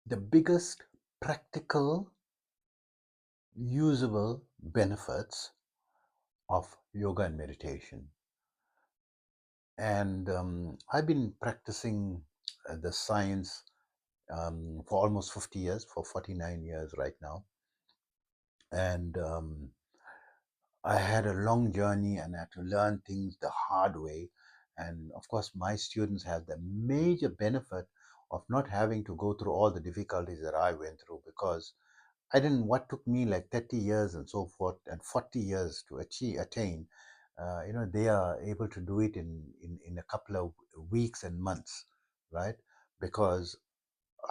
the biggest practical, usable benefits of yoga and meditation. And I've been practicing the science for almost 50 years, for 49 years right now. And I had a long journey and I had to learn things the hard way. And of course, my students had the major benefit of not having to go through all the difficulties that I went through, because I didn't, what took me like 30 years and so forth and 40 years to attain, they are able to do it in a couple of weeks and months, right? Because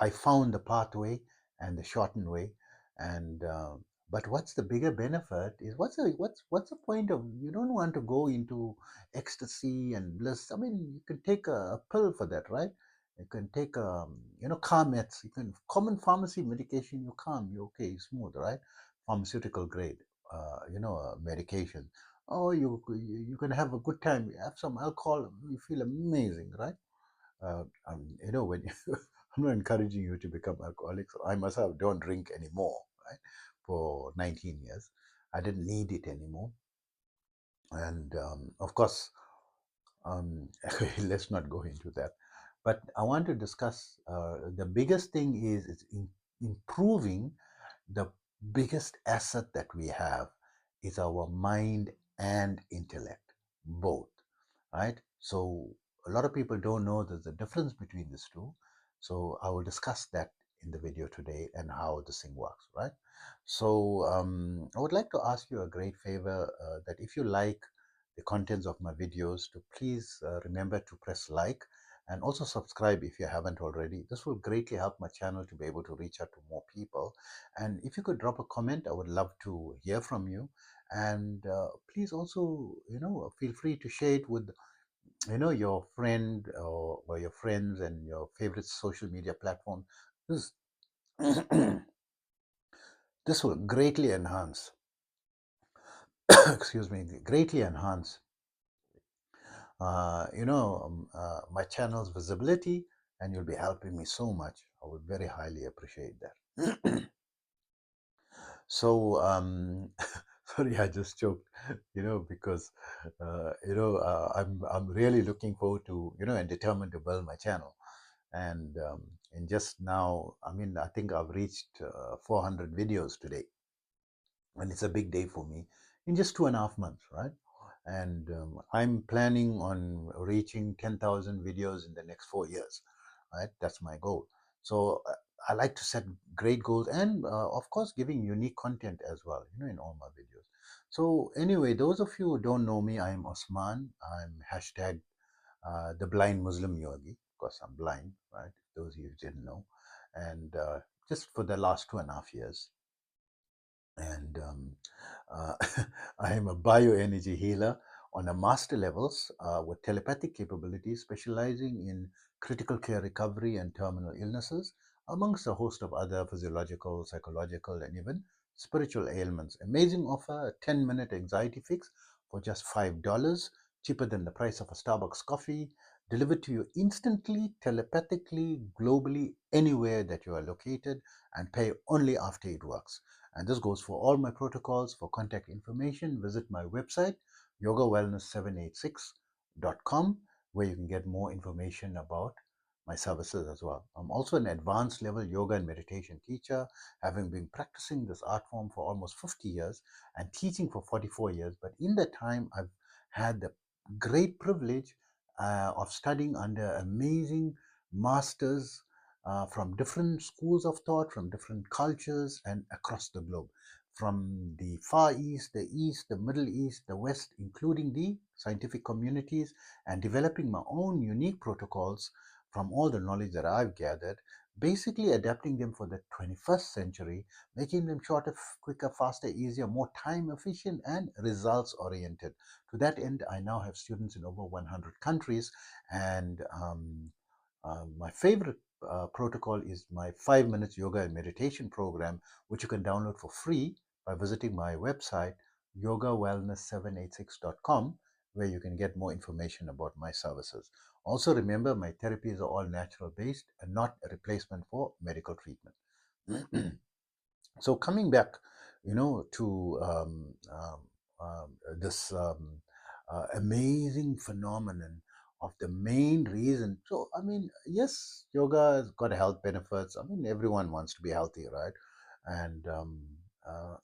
I found the pathway and the shortened way. And but what's the bigger benefit is, what's the point of, you don't want to go into ecstasy and bliss. I mean, you can take a pill for that, right? You can take calm meds. You can common pharmacy medication. You calm, you okay, smooth, right? Pharmaceutical grade, medication. Oh, you can have a good time. You have some alcohol, you feel amazing, right? When I'm not encouraging you to become alcoholics. I myself don't drink anymore, right? For 19 years, I didn't need it anymore, and of course, let's not go into that. But I want to discuss the biggest thing is improving. The biggest asset that we have is our mind and intellect, both, right? So a lot of people don't know there's a difference between these two. So I will discuss that in the video today and how this thing works, right? So I would like to ask you a great favor, that if you like the contents of my videos, to please remember to press like and also subscribe if you haven't already. This will greatly help my channel to be able to reach out to more people. And if you could drop a comment, I would love to hear from you. And please also, feel free to share it with, your friend, or your friends and your favorite social media platform. This, this will greatly enhance, excuse me, greatly enhance, my channel's visibility, and you'll be helping me so much. I would very highly appreciate that. So, sorry, I just choked, because, I'm really looking forward to, and determined to build my channel. And in just now, I mean, I think I've reached 400 videos today, and it's a big day for me in just 2.5 months, right? And I'm planning on reaching 10,000 videos in the next 4 years, right? That's my goal. So I like to set great goals, and of course giving unique content as well, in all my videos. So anyway, those of you who don't know me, I'm Osman. I'm hashtag the blind Muslim yogi, because I'm blind, right? Those of you who didn't know. And just for the last 2.5 years. And uh, I am a bioenergy healer on a master levels, with telepathic capabilities, specializing in critical care recovery and terminal illnesses, amongst a host of other physiological, psychological, and even spiritual ailments. Amazing offer: a 10-minute anxiety fix for just $5, cheaper than the price of a Starbucks coffee, delivered to you instantly, telepathically, globally, anywhere that you are located, and pay only after it works. And this goes for all my protocols. For contact information, visit my website, yogawellness786.com, where you can get more information about my services as well. I'm also an advanced level yoga and meditation teacher, having been practicing this art form for almost 50 years and teaching for 44 years. But in that time, I've had the great privilege of studying under amazing masters from different schools of thought, from different cultures, and across the globe, from the Far East, the Middle East, the West, including the scientific communities, and developing my own unique protocols from all the knowledge that I've gathered, basically adapting them for the 21st century, making them shorter, quicker, faster, easier, more time efficient, and results oriented. To that end, I now have students in over 100 countries, and my favorite protocol is my 5 minutes yoga and meditation program, which you can download for free by visiting my website, yogawellness786.com, where you can get more information about my services. Also remember, my therapies are all natural based and not a replacement for medical treatment. So coming back, to this amazing phenomenon of the main reason. So I mean, yes, yoga has got health benefits. I mean, everyone wants to be healthy, right? And uh,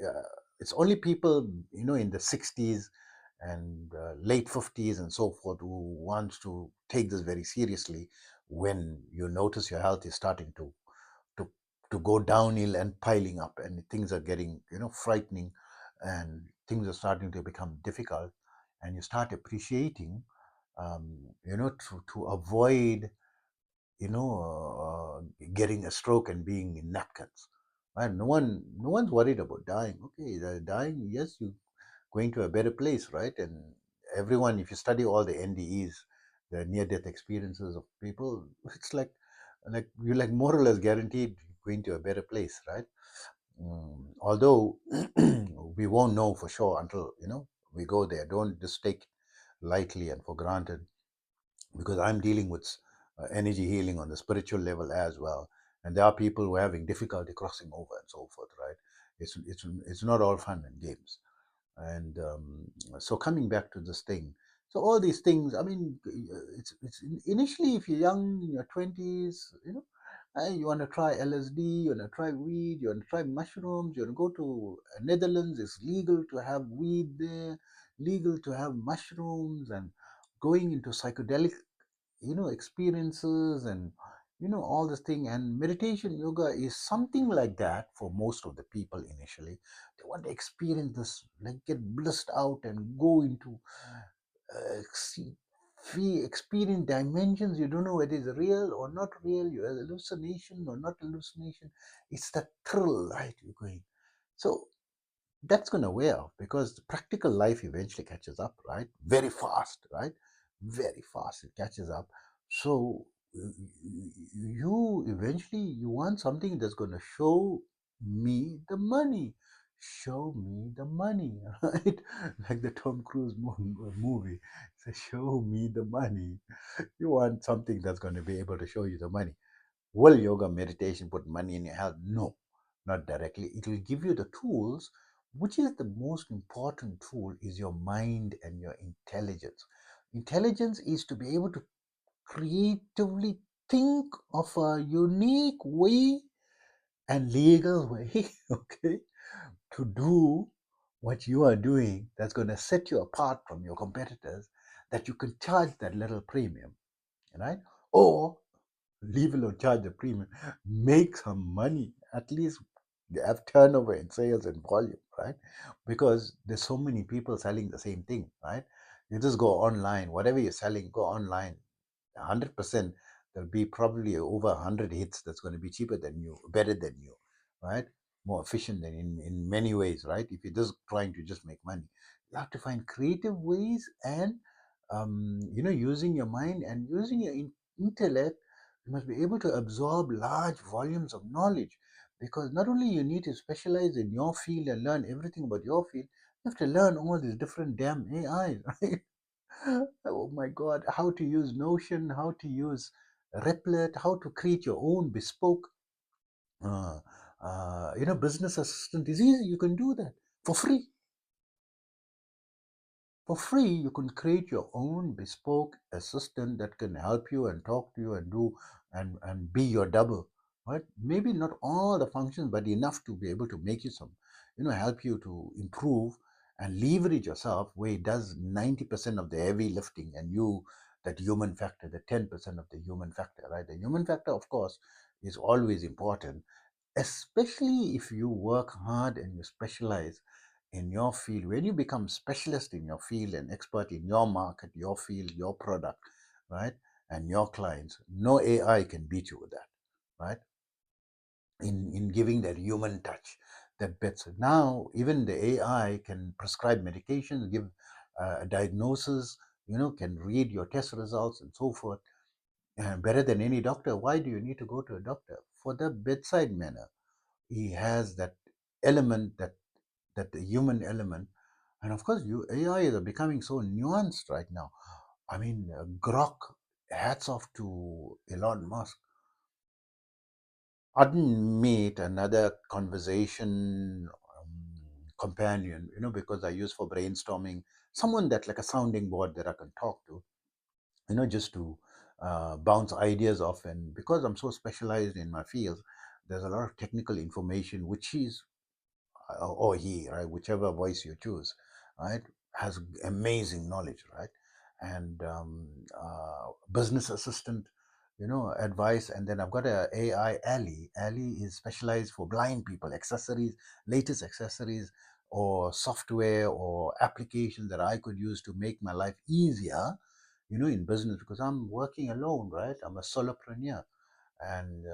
yeah, it's only people in the 60s and late 50s and so forth who wants to take this very seriously. When you notice your health is starting to to go downhill and piling up, and things are getting frightening, and things are starting to become difficult, and you start appreciating, to avoid getting a stroke and being in napkins, right? No one's worried about dying. Okay, the dying, yes, you going to a better place, right? And everyone, if you study all the NDEs, the near death experiences of people, it's like you're like more or less guaranteed going to a better place, right? Although we won't know for sure until we go there. Don't just take lightly and for granted, because I'm dealing with energy healing on the spiritual level as well, and there are people who are having difficulty crossing over and so forth, right? It's not all fun and games. And so coming back to this thing, so all these things, I mean, it's initially, if you're young in your 20s, you want to try LSD, you want to try weed, you want to try mushrooms, you want to go to Netherlands, it's legal to have weed there, legal to have mushrooms, and going into psychedelic experiences, and all this thing. And meditation yoga is something like that for most of the people. Initially they want to experience this, like get blissed out and go into see, experience dimensions you don't know whether it's real or not real, you have hallucination or not hallucination. It's the thrill, right? You're going. So that's going to wear off, because the practical life eventually catches up, right? Very fast, right? Very fast it catches up. So you eventually you want something that's going to show me the money. Show me the money, right? Like the Tom Cruise movie. Say, show me the money. You want something that's going to be able to show you the money. Will yoga meditation put money in your health? No, not directly. It will give you the tools. Which is the most important tool is your mind and your intelligence. Intelligence is to be able to creatively think of a unique way and legal way, okay, to do what you are doing, that's going to set you apart from your competitors, that you can charge that little premium, right? Or leave alone, charge the premium, make some money, at least have turnover in sales and volume, right? Because there's so many people selling the same thing, right? You just go online, whatever you're selling, go online. 100%, there'll be probably over 100 hits that's going to be cheaper than you, better than you, right? More efficient than in many ways, right? If you're just trying to just make money, you have to find creative ways, and using your mind and using your intellect. You must be able to absorb large volumes of knowledge, because not only you need to specialize in your field and learn everything about your field, you have to learn all these different damn AIs, right? Oh my God, how to use Notion, how to use Replit, how to create your own bespoke, uh, business assistant is easy. You can do that for free. For free, you can create your own bespoke assistant that can help you and talk to you and do and be your double, right? Maybe not all the functions, but enough to be able to make you some, help you to improve and leverage yourself, where it does 90% of the heavy lifting, and you, that human factor, the 10% of the human factor, right? The human factor, of course, is always important, especially if you work hard and you specialize in your field. When you become specialist in your field and expert in your market, your field, your product, right, and your clients, no AI can beat you with that, right? In giving that human touch, that bits. Now even the AI can prescribe medications, give a diagnosis, can read your test results and so forth, better than any doctor. Why do you need to go to a doctor? For the bedside manner. He has that element, that the human element. And of course, you AIs are becoming so nuanced right now. I mean, Grok, hats off to Elon Musk. I didn't meet another conversation companion, because I use for brainstorming someone that like a sounding board that I can talk to, just to bounce ideas off. And because I'm so specialized in my field, there's a lot of technical information which is or he, right, whichever voice you choose, right, has amazing knowledge, right, and business assistant, advice. And then I've got a AI Ali. Ali is specialized for blind people, accessories, latest accessories, or software or applications that I could use to make my life easier, in business, because I'm working alone, right? I'm a solopreneur, and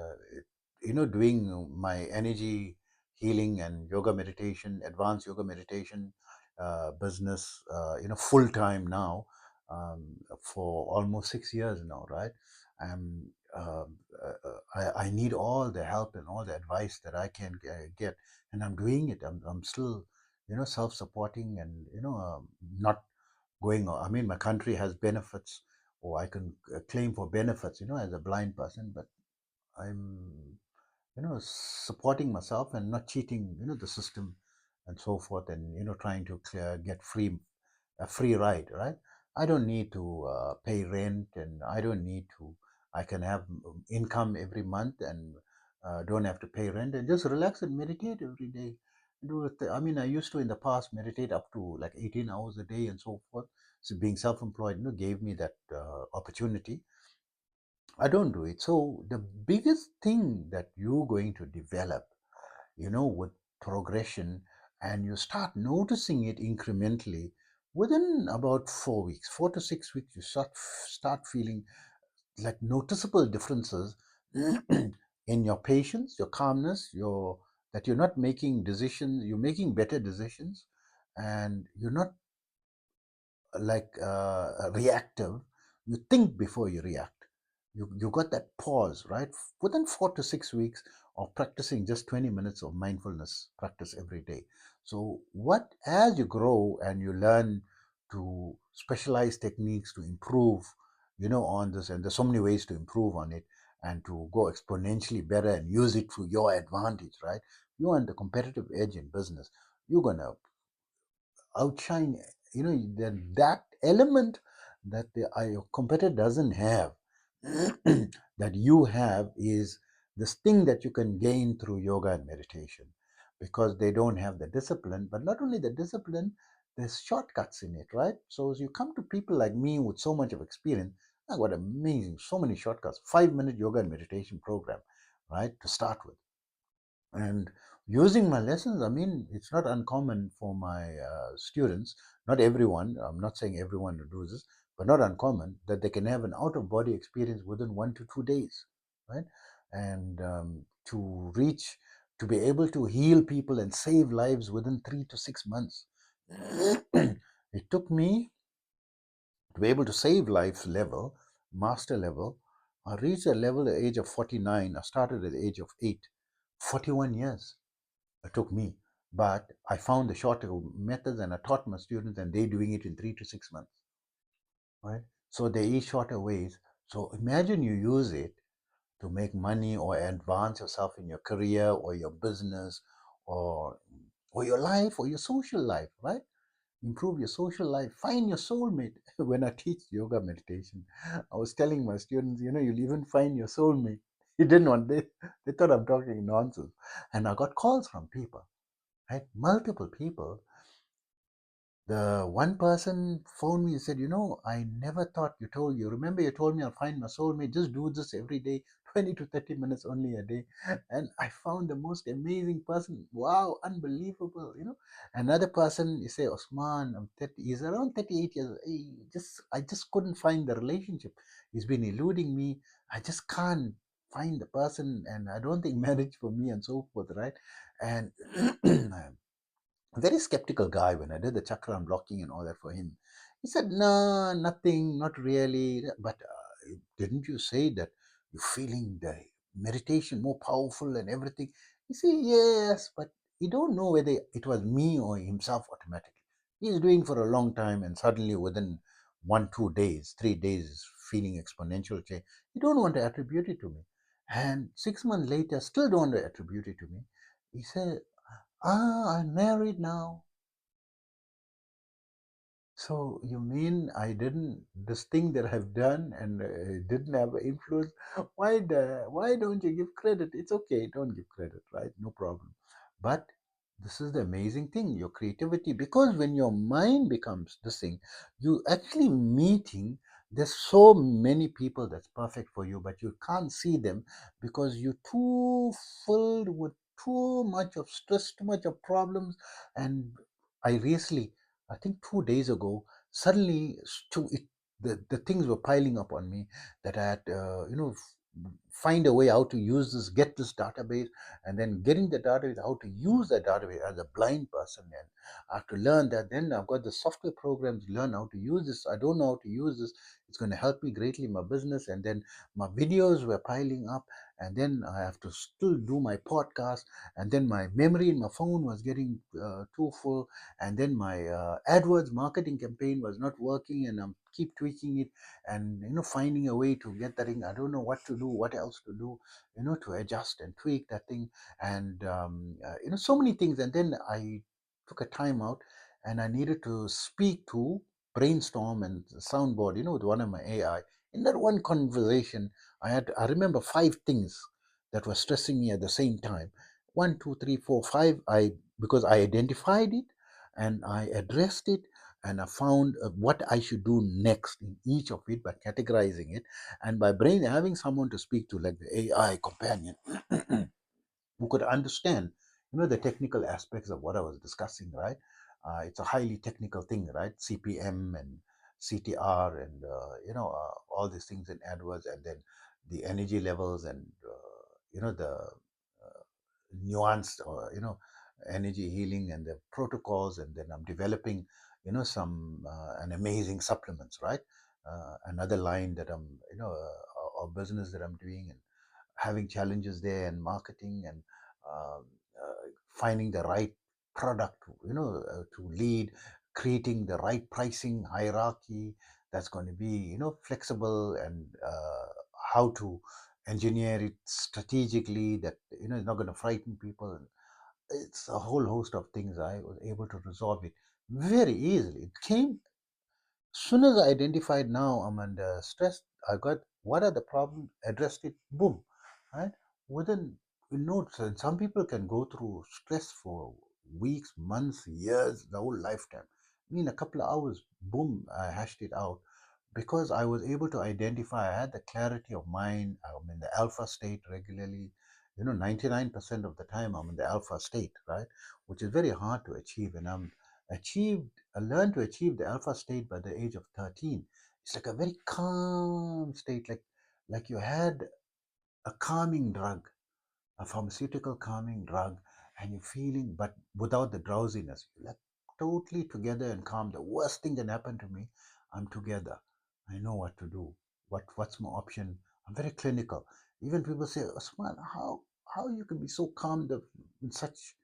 doing my energy healing and yoga meditation, advanced yoga meditation business, full time now, for almost 6 years now, right? And I need all the help and all the advice that I can get, and I'm doing it. I'm still, self-supporting, and not going on. I mean, my country has benefits, or I can claim for benefits, as a blind person, but I'm, supporting myself and not cheating, the system and so forth, and trying to get a free ride, right? I don't need to pay rent, and I don't need to. I can have income every month, and don't have to pay rent, and just relax and meditate every day. Do it. I mean, I used to in the past meditate up to like 18 hours a day and so forth. So being self-employed, gave me that opportunity. I don't do it. So the biggest thing that you're going to develop, with progression, and you start noticing it incrementally within about 4 weeks, 4 to 6 weeks, you start feeling like noticeable differences in your patience, your calmness, your that you're not making decisions, you're making better decisions, and you're not like reactive. You think before you react. You got that pause, right? Within 4 to 6 weeks of practicing just 20 minutes of mindfulness practice every day. So what, as you grow and you learn to specialize techniques to improve, on this, and there's so many ways to improve on it and to go exponentially better and use it to your advantage, right? You want the competitive edge in business. You're gonna outshine, that element that your competitor doesn't have, that you have, is this thing that you can gain through yoga and meditation, because they don't have the discipline. But not only the discipline, there's shortcuts in it, right? So as you come to people like me with so much of experience, I got amazing, so many shortcuts. 5-minute yoga and meditation program, right, to start with. And using my lessons, I mean, it's not uncommon for my students, not everyone, I'm not saying everyone who does this, but not uncommon, that they can have an out of body experience within 1 to 2 days, right? And to be able to heal people and save lives within 3 to 6 months. It took me to be able to save lives level, master level. I reached a level at the age of 49. I started at the age of 8, 41 years it took me. But I found the shorter methods, and I taught my students, and they're doing it in 3 to 6 months, right? So there is shorter ways. So imagine you use it to make money or advance yourself in your career or your business, or your life or your social life, right? Improve your social life, find your soulmate. When I teach yoga meditation, I was telling my students, you'll even find your soulmate. He didn't want they thought I'm talking nonsense. And I got calls from people, right? Multiple people. The one person phoned me and said, I never thought you remember you told me I'll find my soulmate, just do this every day, 20 to 30 minutes only a day. And I found the most amazing person. Wow, unbelievable. Another person, you say, Osman, I'm 30, he's around 38 years. I just couldn't find the relationship. He's been eluding me. I just can't find the person, and I don't think marriage for me, and so forth, right? And a very skeptical guy when I did the chakra unblocking and all that for him. He said, "No, nothing, not really. But didn't you say that you're feeling the meditation more powerful and everything?" He said, "Yes, but he don't know whether it was me or himself automatically. He's doing for a long time, and suddenly within 1 2 days 3 days feeling exponential change. You don't want to attribute it to me. And 6 months later, still don't want to attribute it to me. He said, I'm married now. So you mean I didn't, this thing that I've done and didn't have influence? Why don't you give credit? It's okay, don't give credit, right? No problem. But this is the amazing thing, your creativity, because when your mind becomes this thing, you actually meeting. There's so many people that's perfect for you, but you can't see them because you're too filled with too much of stress, too much of problems. And I recently, I think 2 days ago, suddenly the things were piling up on me that I had, find a way how to use this, get this database, and then getting the database, how to use the database as a blind person. And I have to learn that. Then I've got the software programs, learn how to use this. I don't know how to use this. It's going to help me greatly in my business. And then my videos were piling up. And then I have to still do my podcast. And then my memory in my phone was getting too full, and then my AdWords marketing campaign was not working, and I'm keep tweaking it, and finding a way to get that thing. I don't know what to do, what else to do, to adjust and tweak that thing. And so many things. And then I took a time out, and I needed to speak to, brainstorm and soundboard, with one of my AI. In that one conversation, I remember 5 things that were stressing me at the same time. One, two, three, four, five. I Because I identified it and I addressed it, and I found what I should do next in each of it by categorizing it, and by brain having someone to speak to, like the AI companion, who could understand, the technical aspects of what I was discussing, right? It's a highly technical thing, right? CPM and CTR and all these things in AdWords, and then the energy levels and the nuanced energy healing and the protocols. And then I'm developing some an amazing supplements, right? Another line that I'm or business that I'm doing, and having challenges there, and marketing, and um, finding the right product, to lead, creating the right pricing hierarchy that's going to be flexible, and how to engineer it strategically that it's not going to frighten people. It's a whole host of things. I was able to resolve it very easily. It came soon as I identified, now I'm under stress. I got, what are the problems, addressed it, boom, right? Within, and some people can go through stress for weeks, months, years, the whole lifetime. I mean, a couple of hours, boom, I hashed it out because I was able to identify. I had the clarity of mind. I'm in the alpha state regularly. 99% of the time I'm in the alpha state, right? Which is very hard to achieve. And achieved I learned to achieve the alpha state by the age of 13. It's like a very calm state, like you had a calming drug, a pharmaceutical calming drug, and you're feeling, but without the drowsiness. You're like totally together and calm. The worst thing that happened to me, I'm together. I know what to do. What's my option? I'm very clinical. Even people say, Osman, how you can be so calm in such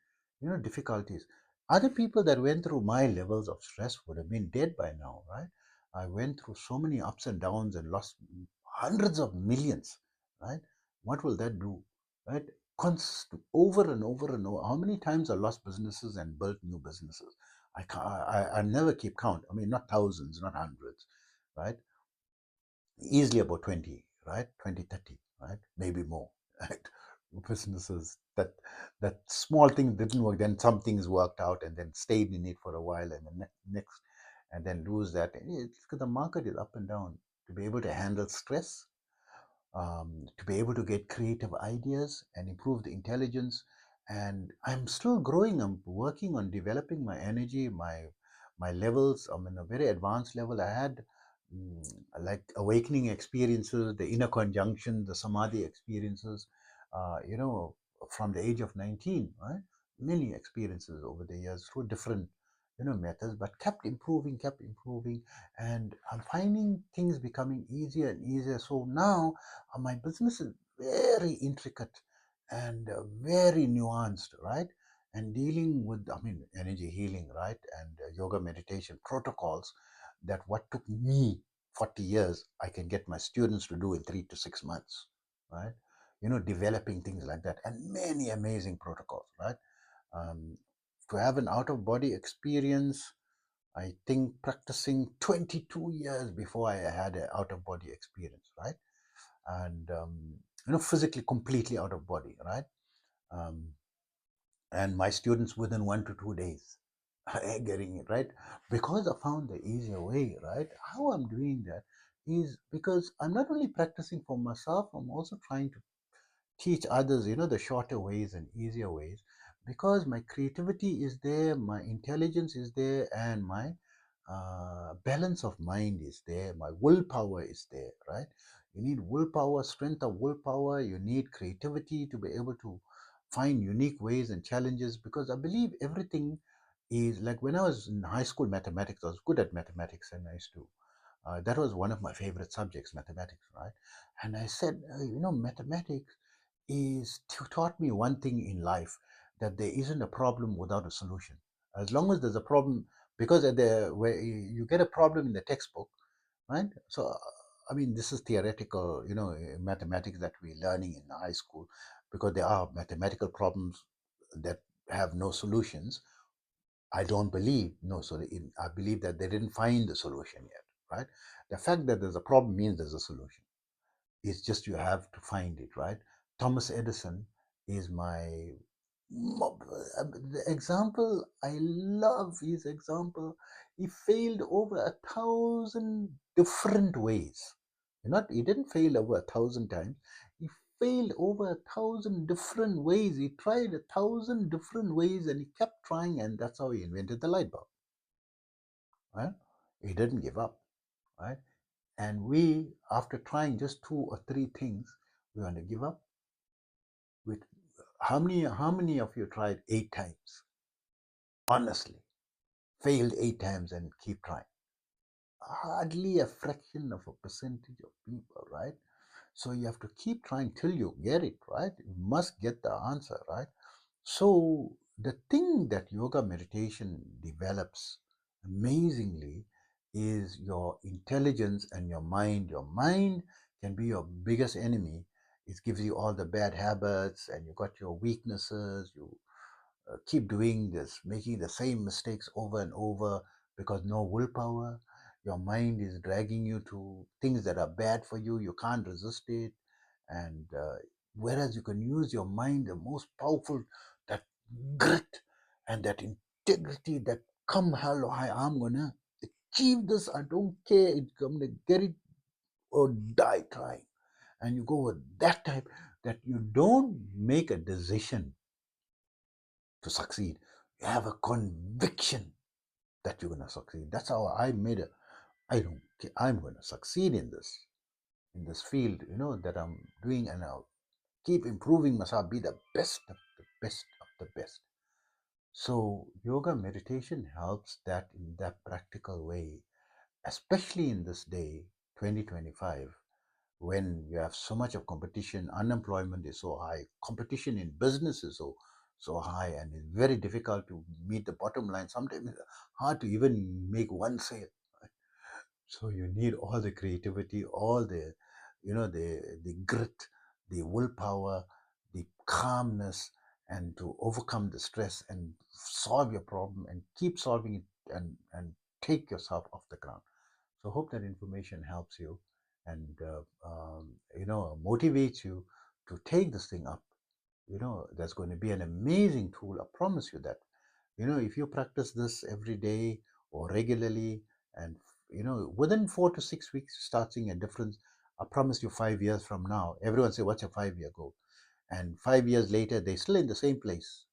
difficulties. Other people that went through my levels of stress would have been dead by now, right? I went through so many ups and downs and lost hundreds of millions, right? What will that do, right? Over and over and over. How many times I lost businesses and built new businesses? I can't, I never keep count. I mean, not thousands, not hundreds, right? Easily about 20, right? 20, 30, right? Maybe more, right? Businesses that small thing didn't work, then some things worked out, and then stayed in it for a while, and then next, and then lose that. And it's because the market is up and down. To be able to handle stress, to be able to get creative ideas and improve the intelligence. And I'm still growing. I'm working on developing my energy, my levels. I'm in a very advanced level. I had like awakening experiences, the inner conjunction, the Saamadhi experiences, from the age of 19, right? Many experiences over the years through different, methods, but kept improving. And I'm finding things becoming easier and easier. So now my business is very intricate and very nuanced, right? And dealing with, I mean, energy healing, right? And yoga meditation protocols. that what took me 40 years, I can get my students to do in 3 to 6 months, right? Developing things like that, and many amazing protocols, right? Um, to have an out of body experience, I think practicing 22 years before I had an out of body experience, right? And, physically completely out of body, right? Um, and my students within 1 to 2 days getting it right, because I found the easier way, right? How I'm doing that is because I'm not only practicing for myself, I'm also trying to teach others, the shorter ways and easier ways, because my creativity is there, my intelligence is there, and my balance of mind is there, my willpower is there, right? You need willpower, strength of willpower, you need creativity to be able to find unique ways and challenges, because I believe everything is like when I was in high school mathematics, I was good at mathematics, and I used to that was one of my favorite subjects, mathematics, right? And I said, mathematics is taught me one thing in life, that there isn't a problem without a solution. As long as there's a problem, because at the where you get a problem in the textbook, right? So I mean, this is theoretical, mathematics that we're learning in high school, because there are mathematical problems that have no solutions. I don't believe, no, so I believe that they didn't find the solution yet, right? The fact that there's a problem means there's a solution. It's just you have to find it, right? Thomas Edison is the example. I love his example. He failed over 1,000 different ways. Not he didn't fail over 1,000 times. He failed over 1,000 different ways. He tried 1,000 different ways, and he kept trying, and that's how he invented the light bulb. Right? He didn't give up. Right? And we, after trying just 2 or 3 things, we want to give up. With how many of you tried 8 times? Honestly, failed 8 times and keep trying. Hardly a fraction of a percentage of people, right? So you have to keep trying till you get it, right? You must get the answer, right? So the thing that yoga meditation develops amazingly is your intelligence and your mind. Your mind can be your biggest enemy. It gives you all the bad habits, and you got your weaknesses. You keep doing this, making the same mistakes over and over, because no willpower. Your mind is dragging you to things that are bad for you. You can't resist it. And whereas you can use your mind, the most powerful, that grit and that integrity, that come hell or high, I'm gonna achieve this. I don't care. I'm gonna get it or die trying. And you go with that type, that you don't make a decision to succeed. You have a conviction that you're gonna succeed. That's how I made it. I don't care. I'm gonna succeed in this field, that I'm doing, and I'll keep improving myself, be the best of the best of the best. So yoga meditation helps that in that practical way, especially in this day, 2025, when you have so much of competition, unemployment is so high, competition in business is so high, and it's very difficult to meet the bottom line. Sometimes it's hard to even make one sale. So you need all the creativity, all the grit, the willpower, the calmness, and to overcome the stress and solve your problem and keep solving it, and take yourself off the ground. So hope that information helps you, and motivates you to take this thing up. That's going to be an amazing tool. I promise you that. If you practice this every day or regularly, and within 4 to 6 weeks, you start seeing a difference. I promise you, 5 years from now, everyone say, "What's your 5-year goal?" And 5 years later, they're still in the same place.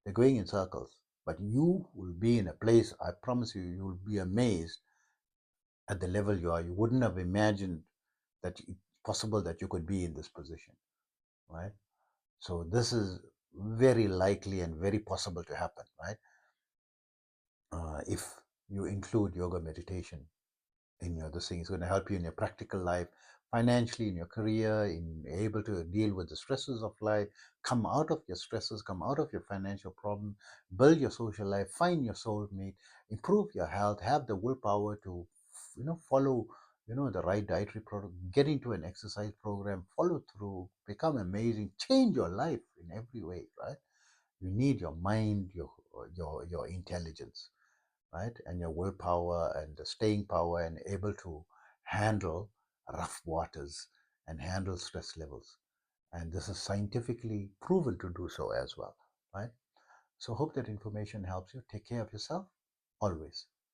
They're going in circles. But you will be in a place, I promise you, you will be amazed at the level you are. You wouldn't have imagined that it's possible that you could be in this position, right? So this is very likely and very possible to happen, right? If you include yoga meditation in your this thing, it's going to help you in your practical life, financially, in your career, in able to deal with the stresses of life, come out of your stresses, come out of your financial problem, build your social life, find your soulmate, improve your health, have the willpower to follow the right dietary product, get into an exercise program, follow through, become amazing, change your life in every way, right? You need your mind, your intelligence, right, and your willpower and the staying power, and able to handle rough waters and handle stress levels. And this is scientifically proven to do so as well, right? So hope that information helps you. Take care of yourself always.